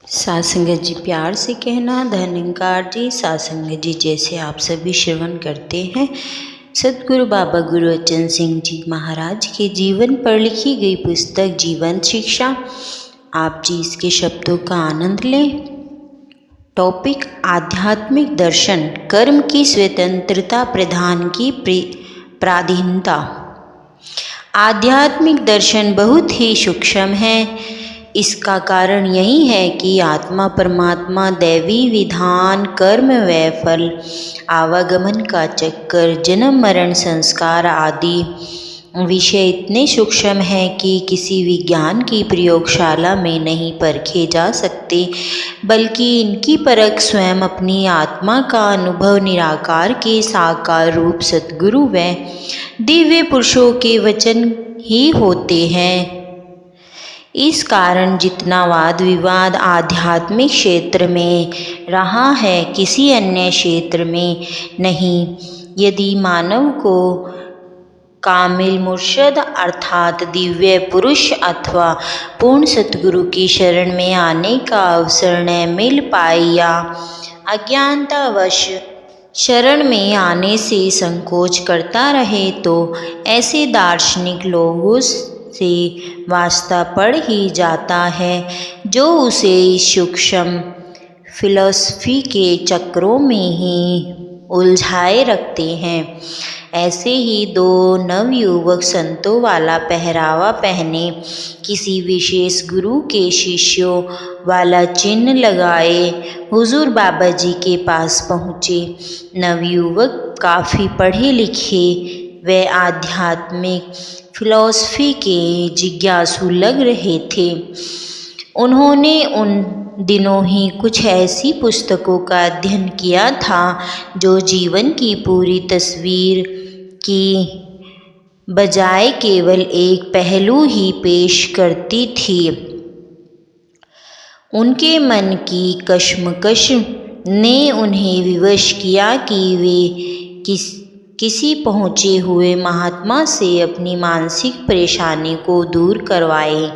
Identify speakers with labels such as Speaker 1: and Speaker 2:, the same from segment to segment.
Speaker 1: सासंगत जी प्यार से कहना, धन्यकार जी। सासंगत जी जैसे आप सभी श्रवण करते हैं सतगुरु बाबा गुरुवचन सिंह जी महाराज के जीवन पर लिखी गई पुस्तक जीवन शिक्षा। आप जी इसके शब्दों का आनंद लें। टॉपिक आध्यात्मिक दर्शन, कर्म की स्वतंत्रता प्रधान की प्राधीनता। आध्यात्मिक दर्शन बहुत ही सूक्ष्म है। इसका कारण यही है कि आत्मा परमात्मा, दैवी विधान, कर्म व फल, आवागमन का चक्कर, जन्म मरण, संस्कार आदि विषय इतने सूक्ष्म हैं कि किसी विज्ञान की प्रयोगशाला में नहीं परखे जा सकते, बल्कि इनकी परख स्वयं अपनी आत्मा का अनुभव निराकार के साकार रूप सद्गुरु व दिव्य पुरुषों के वचन ही होते हैं। इस कारण जितना वाद विवाद आध्यात्मिक क्षेत्र में रहा है, किसी अन्य क्षेत्र में नहीं। यदि मानव को कामिल मुर्शद अर्थात दिव्य पुरुष अथवा पूर्ण सतगुरु की शरण में आने का अवसर न मिल पाए या अज्ञानतावश शरण में आने से संकोच करता रहे, तो ऐसे दार्शनिक लोगों से वास्ता पड़ ही जाता है जो उसे सूक्ष्म फिलॉसफी के चक्रों में ही उलझाए रखते हैं। ऐसे ही दो नवयुवक संतों वाला पहरावा पहने, किसी विशेष गुरु के शिष्यों वाला चिन्ह लगाए हुजूर बाबा जी के पास पहुँचे। नवयुवक काफ़ी पढ़े लिखे व आध्यात्मिक फिलॉसफी के जिज्ञासु लग रहे थे। उन्होंने उन दिनों ही कुछ ऐसी पुस्तकों का अध्ययन किया था जो जीवन की पूरी तस्वीर की बजाय केवल एक पहलू ही पेश करती थी। उनके मन की कश्मकश ने उन्हें विवश किया कि वे किसी पहुँचे हुए महात्मा से अपनी मानसिक परेशानी को दूर करवाए।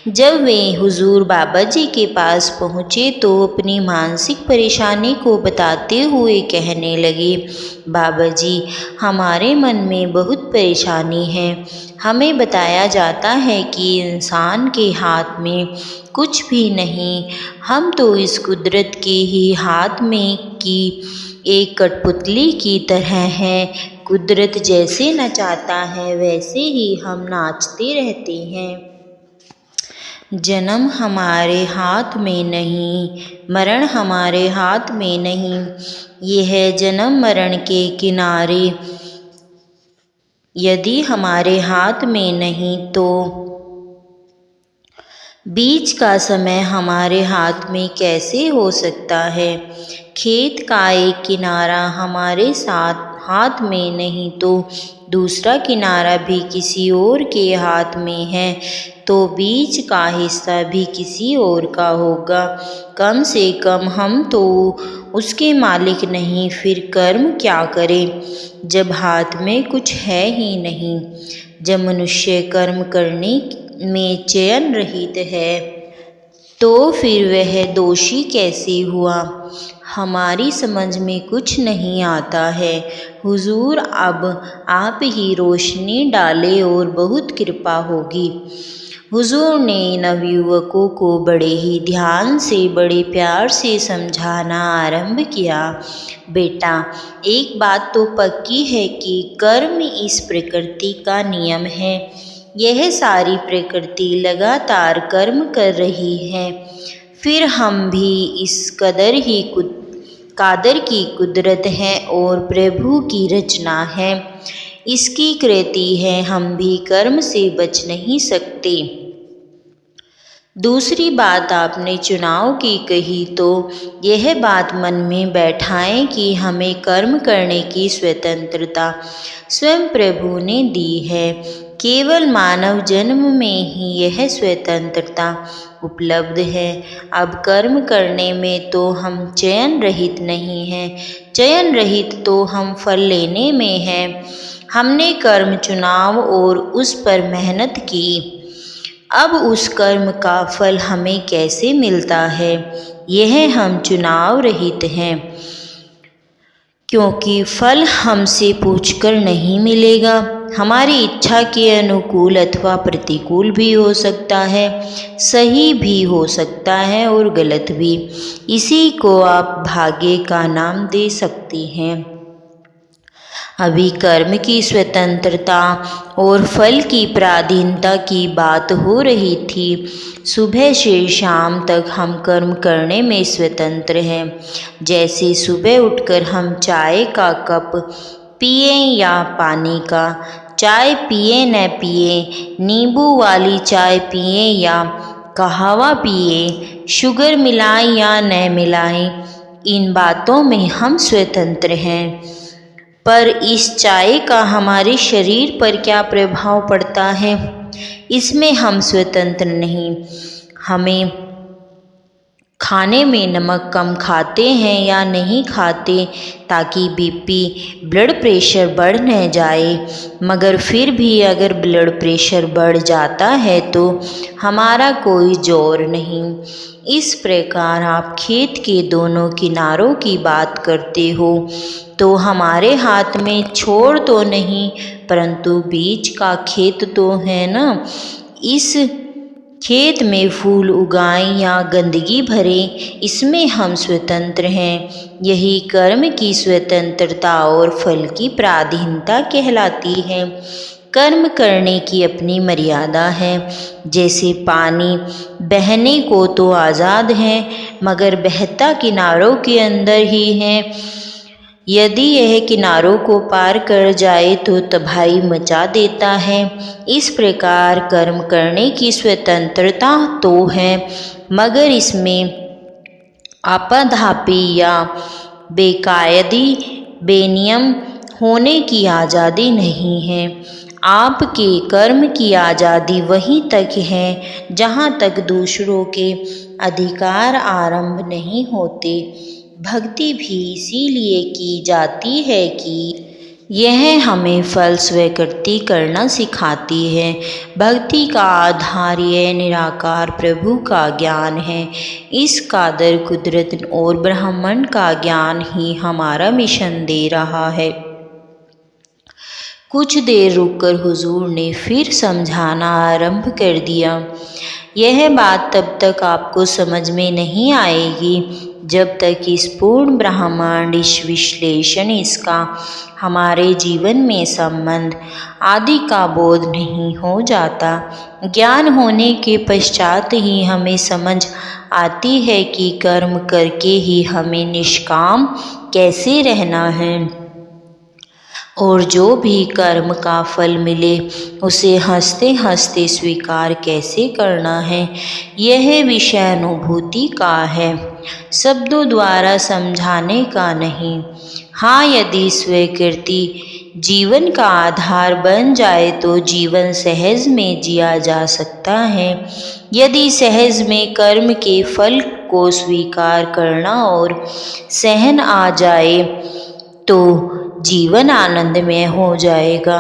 Speaker 1: जब वे हुजूर बाबा जी के पास पहुँचे तो अपनी मानसिक परेशानी को बताते हुए कहने लगे, बाबा जी हमारे मन में बहुत परेशानी है। हमें बताया जाता है कि इंसान के हाथ में कुछ भी नहीं, हम तो इस कुदरत के ही हाथ में की एक कठपुतली की तरह हैं। कुदरत जैसे नचाता है वैसे ही हम नाचते रहते हैं। जन्म हमारे हाथ में नहीं, मरण हमारे हाथ में नहीं। यह जन्म मरण के किनारे यदि हमारे हाथ में नहीं तो बीच का समय हमारे हाथ में कैसे हो सकता है। खेत का एक किनारा हमारे साथ हाथ में नहीं तो दूसरा किनारा भी किसी और के हाथ में है, तो बीच का हिस्सा भी किसी और का होगा। कम से कम हम तो उसके मालिक नहीं, फिर कर्म क्या करें जब हाथ में कुछ है ही नहीं। जब मनुष्य कर्म करने में चयन रहित है तो फिर वह दोषी कैसे हुआ, हमारी समझ में कुछ नहीं आता है। हुजूर अब आप ही रोशनी डाले और बहुत कृपा होगी। हुजूर ने नवयुवकों को बड़े ही ध्यान से, बड़े प्यार से समझाना आरंभ किया, बेटा एक बात तो पक्की है कि कर्म इस प्रकृति का नियम है। यह सारी प्रकृति लगातार कर्म कर रही है, फिर हम भी इस कादर की कुदरत है और प्रभु की रचना है, इसकी कृति है। हम भी कर्म से बच नहीं सकते। दूसरी बात आपने चुनाव की कही तो यह बात मन में बैठाएं कि हमें कर्म करने की स्वतंत्रता स्वयं प्रभु ने दी है। केवल मानव जन्म में ही यह स्वतंत्रता उपलब्ध है। अब कर्म करने में तो हम चयन रहित नहीं हैं, चयन रहित तो हम फल लेने में हैं। हमने कर्म चुनाव और उस पर मेहनत की, अब उस कर्म का फल हमें कैसे मिलता है, यह हम चुनाव रहित हैं, क्योंकि फल हमसे पूछकर नहीं मिलेगा। हमारी इच्छा के अनुकूल अथवा प्रतिकूल भी हो सकता है, सही भी हो सकता है और गलत भी। इसी को आप भाग्य का नाम दे सकती हैं। अभी कर्म की स्वतंत्रता और फल की पराधीनता की बात हो रही थी। सुबह से शाम तक हम कर्म करने में स्वतंत्र हैं। जैसे सुबह उठकर हम चाय का कप पिए या पानी का, चाय पिए न पिए, नींबू वाली चाय पिए या कहवा पिए, शुगर मिलाएं या न मिलाएं, इन बातों में हम स्वतंत्र हैं। पर इस चाय का हमारे शरीर पर क्या प्रभाव पड़ता है, इसमें हम स्वतंत्र नहीं। हमें खाने में नमक कम खाते हैं या नहीं खाते ताकि बीपी ब्लड प्रेशर बढ़ न जाए, मगर फिर भी अगर ब्लड प्रेशर बढ़ जाता है तो हमारा कोई जोर नहीं। इस प्रकार आप खेत के दोनों किनारों की बात करते हो तो हमारे हाथ में छोर तो नहीं, परंतु बीच का खेत तो है ना। इस खेत में फूल उगाएं या गंदगी भरें, इसमें हम स्वतंत्र हैं। यही कर्म की स्वतंत्रता और फल की पराधीनता कहलाती है। कर्म करने की अपनी मर्यादा है। जैसे पानी बहने को तो आज़ाद है, मगर बहता किनारों के अंदर ही है। यदि यह किनारों को पार कर जाए तो तबाही मचा देता है। इस प्रकार कर्म करने की स्वतंत्रता तो है, मगर इसमें आपाधापी या बेकायदी बेनियम होने की आज़ादी नहीं है। आपके कर्म की आज़ादी वहीं तक है जहाँ तक दूसरों के अधिकार आरंभ नहीं होते। भक्ति भी इसीलिए की जाती है कि यह हमें फल स्वीकृति करना सिखाती है। भक्ति का आधार यह निराकार प्रभु का ज्ञान है। इस कादर कुदरत और ब्रह्मांड का ज्ञान ही हमारा मिशन दे रहा है। कुछ देर रुककर हुजूर ने फिर समझाना आरंभ कर दिया। यह बात तब तक आपको समझ में नहीं आएगी जब तक इस पूर्ण ब्रह्मांड, इस विश्लेषण, इसका हमारे जीवन में संबंध आदि का बोध नहीं हो जाता। ज्ञान होने के पश्चात ही हमें समझ आती है कि कर्म करके ही हमें निष्काम कैसे रहना है और जो भी कर्म का फल मिले उसे हंसते हंसते स्वीकार कैसे करना है। यह विषय अनुभूति का है, शब्दों द्वारा समझाने का नहीं। हाँ, यदि स्वीकृति जीवन का आधार बन जाए तो जीवन सहज में जिया जा सकता है। यदि सहज में कर्म के फल को स्वीकार करना और सहन आ जाए तो जीवन आनंदमय हो जाएगा।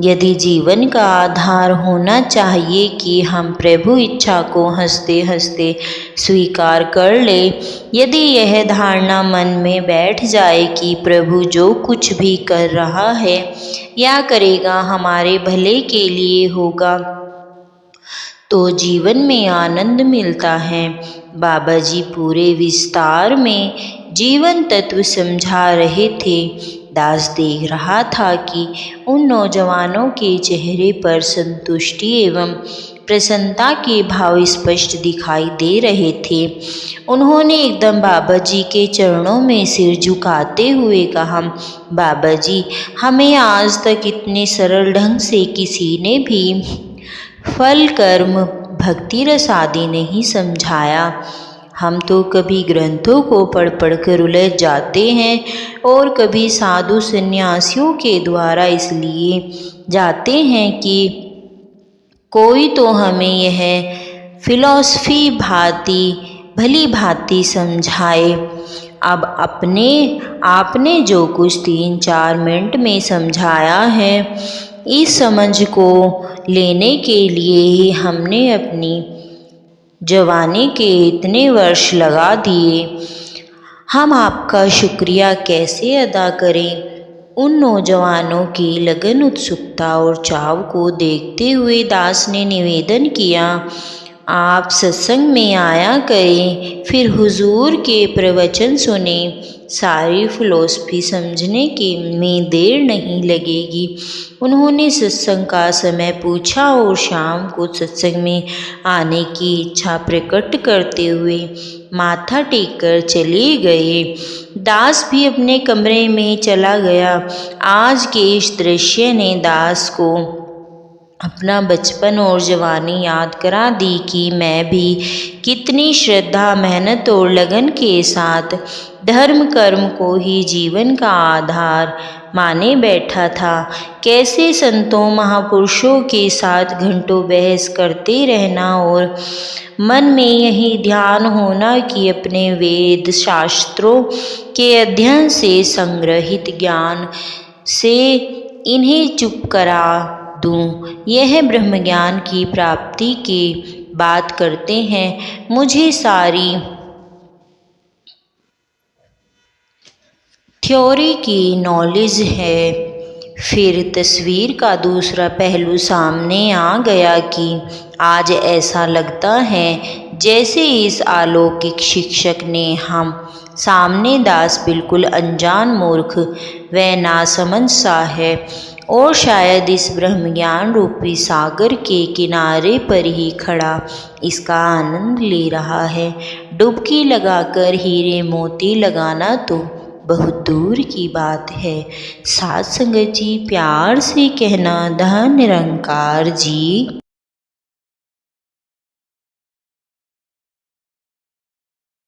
Speaker 1: यदि जीवन का आधार होना चाहिए कि हम प्रभु इच्छा को हंसते हंसते स्वीकार कर ले, यदि यह धारणा मन में बैठ जाए कि प्रभु जो कुछ भी कर रहा है या करेगा हमारे भले के लिए होगा, तो जीवन में आनंद मिलता है। बाबा जी पूरे विस्तार में जीवन तत्व समझा रहे थे। दास देख रहा था कि उन नौजवानों के चेहरे पर संतुष्टि एवं प्रसन्नता के भाव स्पष्ट दिखाई दे रहे थे। उन्होंने एकदम बाबा जी के चरणों में सिर झुकाते हुए कहा, बाबा जी, हमें आज तक इतने सरल ढंग से किसी ने भी फल, कर्म, भक्ति रस आदि नहीं समझाया। हम तो कभी ग्रंथों को पढ़ पढ़ कर उलझ जाते हैं और कभी साधु सन्यासियों के द्वारा इसलिए जाते हैं कि कोई तो हमें यह फिलॉसफी भली भांति समझाए। अब आपने जो कुछ 3-4 मिनट में समझाया है इस समझ को लेने के लिए ही हमने अपनी जवानी के इतने वर्ष लगा दिए। हम आपका शुक्रिया कैसे अदा करें? उन नौजवानों की लगन, उत्सुकता और चाव को देखते हुए दास ने निवेदन किया, आप सत्संग में आया करें, फिर हुजूर के प्रवचन सुने। सारी फिलॉसफी समझने में देर नहीं लगेगी। उन्होंने सत्संग का समय पूछा और शाम को सत्संग में आने की इच्छा प्रकट करते हुए माथा टेककर चले गए। दास भी अपने कमरे में चला गया। आज के इस दृश्य ने दास को अपना बचपन और जवानी याद करा दी कि मैं भी कितनी श्रद्धा, मेहनत और लगन के साथ धर्म कर्म को ही जीवन का आधार माने बैठा था। कैसे संतों महापुरुषों के साथ घंटों बहस करते रहना और मन में यही ध्यान होना कि अपने वेद शास्त्रों के अध्ययन से संग्रहित ज्ञान से इन्हें चुप करा दूं, यह ब्रह्म ज्ञान की प्राप्ति की बात करते हैं। मुझे सारी थ्योरी की नॉलेज है। फिर तस्वीर का दूसरा पहलू सामने आ गया कि आज ऐसा लगता है जैसे इस अलौकिक शिक्षक ने हम सामने दास बिल्कुल अनजान, मूर्ख व नासमझ सा है और शायद इस ब्रह्म ज्ञान रूपी सागर के किनारे पर ही खड़ा इसका आनंद ले रहा है। डुबकी लगाकर हीरे मोती लगाना तो बहुत दूर की बात है। साथ संगत जी, प्यार से कहना धन निरंकार जी।